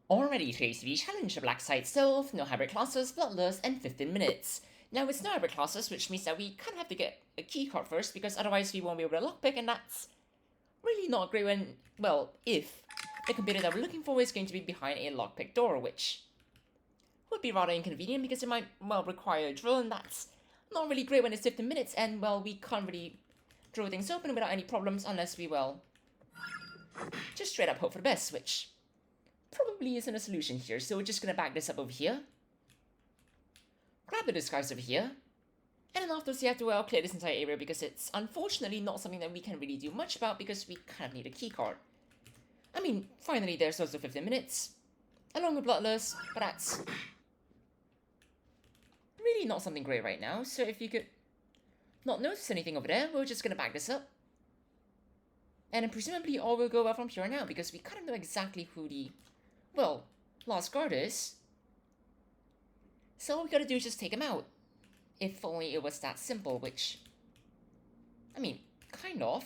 Already today's to be challenge the Blacksite Stealth, no hybrid classes, Bloodless, and 15 minutes. Now it's no hybrid classes, which means that we kind of have to get a keycard first, because otherwise we won't be able to lockpick, and that's really not great when, well, if the computer that we're looking for is going to be behind a lockpick door, which would be rather inconvenient because it might, well, require a drill, and that's not really great when it's 15 minutes, and, well, we can't really drill things open without any problems unless we, well, just straight up hope for the best, which probably isn't a solution here, so we're just gonna back this up over here. Grab the disguise over here. And then afterwards you have to, well, clear this entire area because it's unfortunately not something that we can really do much about because we kind of need a keycard. I mean, finally there's also 15 minutes, along with Bloodless, but that's really not something great right now, so if you could not notice anything over there, we're just gonna back this up. And then presumably all will go well from here on out because we kind of know exactly who the, well, last guard is. So all we gotta do is just take him out. If only it was that simple, which, I mean, kind of.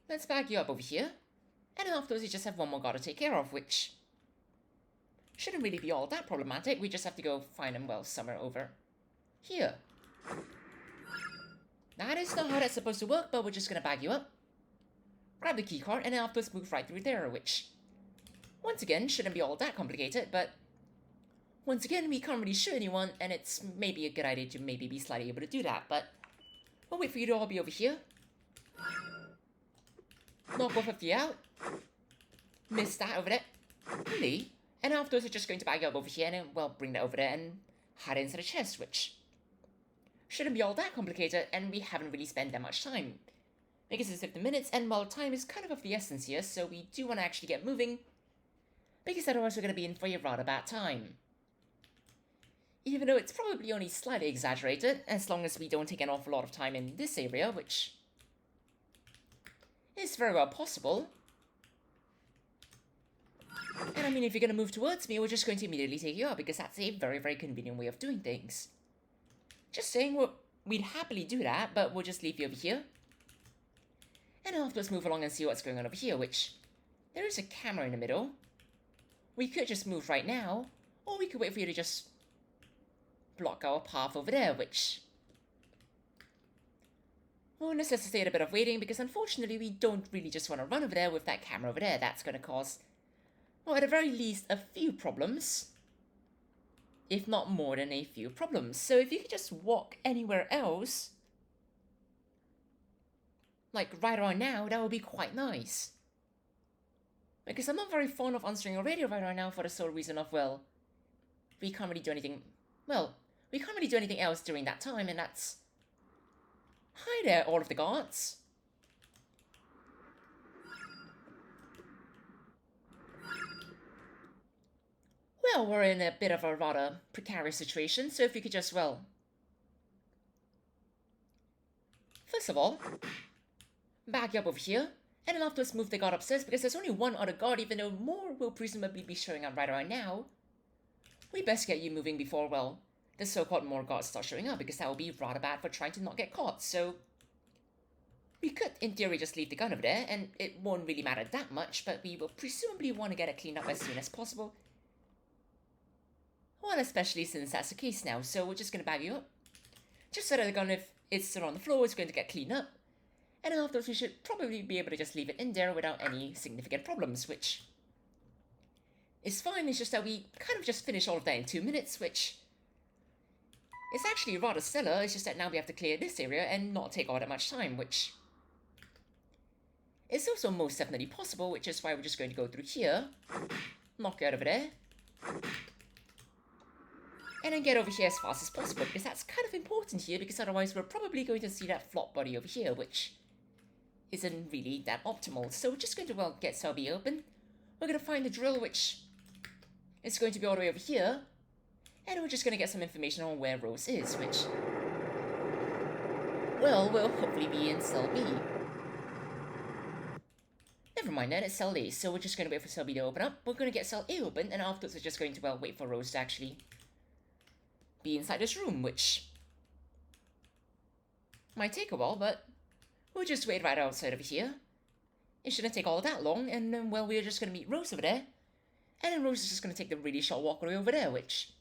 Let's back you up over here. And then afterwards you just have one more guard to take care of, which shouldn't really be all that problematic. We just have to go find him, well, somewhere over here. That is not how that's supposed to work, but we're just gonna bag you up. Grab the keycard, and then afterwards move right through there, which, once again, shouldn't be all that complicated, but once again, we can't really shoot anyone, and it's maybe a good idea to maybe be slightly able to do that, but we'll wait for you to all be over here. Knock both of you out. Miss that over there. Really? And afterwards, we're just going to bag you up over here, and then, well, bring that over there and hide it into the chest, which shouldn't be all that complicated, and we haven't really spent that much time. Because it's 15 minutes, and while time is kind of the essence here, so we do want to actually get moving, because otherwise we're going to be in for a rather bad time. Even though it's probably only slightly exaggerated, as long as we don't take an awful lot of time in this area, which is very well possible. And I mean, if you're going to move towards me, we're just going to immediately take you out, because that's a very, very convenient way of doing things. Just saying, we'd happily do that, but we'll just leave you over here. And afterwards move along and see what's going on over here, which, there is a camera in the middle. We could just move right now, or we could wait for you to just block our path over there, which will necessitate a bit of waiting, because unfortunately we don't really just want to run over there with that camera over there. That's going to cause, well, at the very least, a few problems. If not more than a few problems. So if you could just walk anywhere else, like right around now, that would be quite nice. Because I'm not very fond of answering a radio right now for the sole reason of, well, we can't really do anything, well, we can't really do anything else during that time, and that's... Hi there, all of the guards. Well, we're in a bit of a rather precarious situation, so if you could just, well... First of all, back you up over here, and then afterwards move the guard upstairs, because there's only one other guard, even though more will presumably be showing up right around now. We best get you moving before, well, the so-called more guards start showing up, because that will be rather bad for trying to not get caught, so... We could, in theory, just leave the gun over there, and it won't really matter that much, but we will presumably want to get it cleaned up as soon as possible. Well, especially since that's the case now, so we're just going to bag you up. Just so that the gun, if it's still on the floor, is going to get cleaned up. And then afterwards we should probably be able to just leave it in there without any significant problems, which is fine. It's just that we kind of just finished all of that in 2 minutes, which is actually rather stellar. It's just that now we have to clear this area and not take all that much time, which is also most definitely possible, which is why we're just going to go through here, knock you out over there, and then get over here as fast as possible, because that's kind of important here, because otherwise we're probably going to see that flop body over here, which isn't really that optimal. So we're just going to, well, get Selby open. We're going to find the drill, which is going to be all the way over here, and we're just going to get some information on where Rose is, which, well, will hopefully be in cell B. Never mind that, it's cell A, so we're just going to wait for cell B to open up. We're going to get cell A open, and afterwards we're just going to, well, wait for Rose to actually be inside this room, which might take a while, but we'll just wait right outside over here. it shouldn't take all that long, and then, well, we're just gonna meet Rose over there. And then Rose is just gonna take the really short walk away over there, which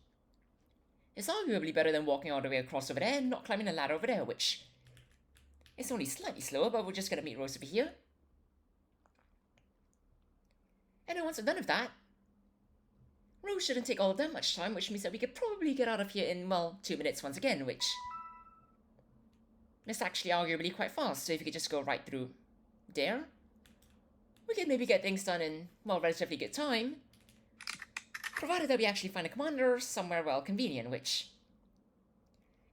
is arguably better than walking all the way across over there and not climbing a ladder over there, which is only slightly slower, but we're just gonna meet Rose over here. And then once we're done with that, Rose shouldn't take all that much time, which means that we could probably get out of here in, well, 2 minutes once again, which is actually arguably quite fast. So if you could just go right through there, we could maybe get things done in, well, relatively good time. Provided that we actually find a commander somewhere, well, convenient, which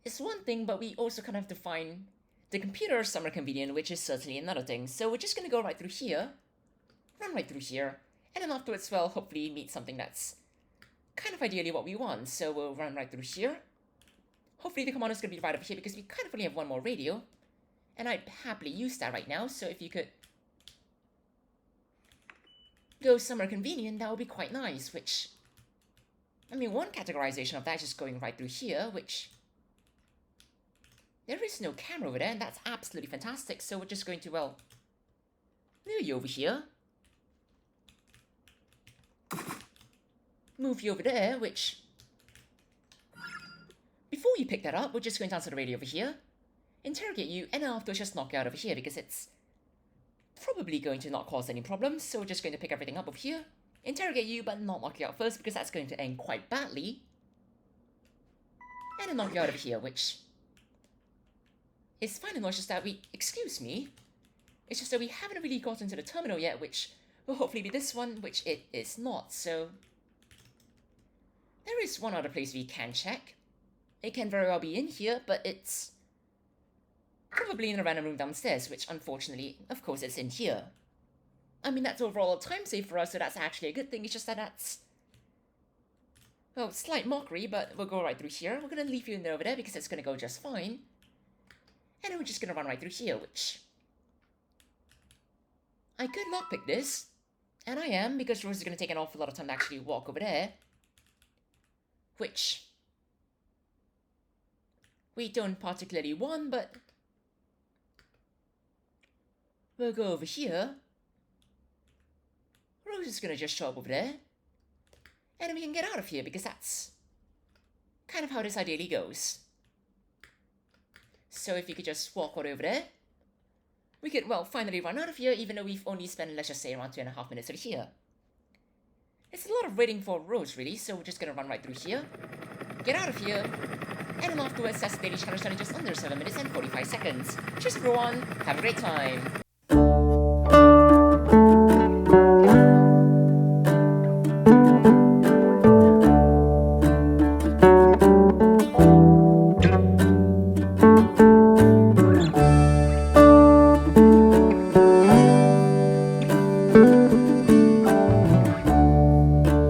is one thing, but we also kind of have to find the computer somewhere convenient, which is certainly another thing. So we're just gonna go right through here, run right through here, and then afterwards, well, hopefully meet something that's kind of ideally what we want. So we'll run right through here. Hopefully the commander's gonna be right over here because we kind of only have one more radio, and I'd happily use that right now. So if you could go somewhere convenient, that would be quite nice, which, I mean, one categorization of that is just going right through here, which there is no camera over there, and that's absolutely fantastic. So we're just going to, well, move you over here, move you over there, which, before you pick that up, we're just going to answer the radio over here, interrogate you, and then afterwards just knock you out over here because it's probably going to not cause any problems. So we're just going to pick everything up over here, interrogate you, but not knock you out first because that's going to end quite badly. And then knock you out over here, which is fine and not just that we, excuse me, it's just that we haven't really gotten to the terminal yet, which will hopefully be this one, which it is not. So there is one other place we can check. It can very well be in here, but it's probably in a random room downstairs, which unfortunately, of course, it's in here. I mean, that's overall a time save for us, so that's actually a good thing. It's just that that's, well, slight mockery, but we'll go right through here. We're gonna leave you in there over there because it's gonna go just fine. And then we're just gonna run right through here, which I could lockpick this, and I am, because Rose is gonna take an awful lot of time to actually walk over there, which we don't particularly want, but we'll go over here. Rose is gonna just show up over there, and then we can get out of here, because that's kind of how this ideally goes. So if you could just walk right over there, we could, well, finally run out of here, even though we've only spent, let's just say, around 2.5 minutes over here. It's a lot of waiting for Rose, really, so we're just gonna run right through here, get out of here, and then afterwards, that's the daily challenge done in just under 7 minutes and 45 seconds. Cheers everyone, have a great time!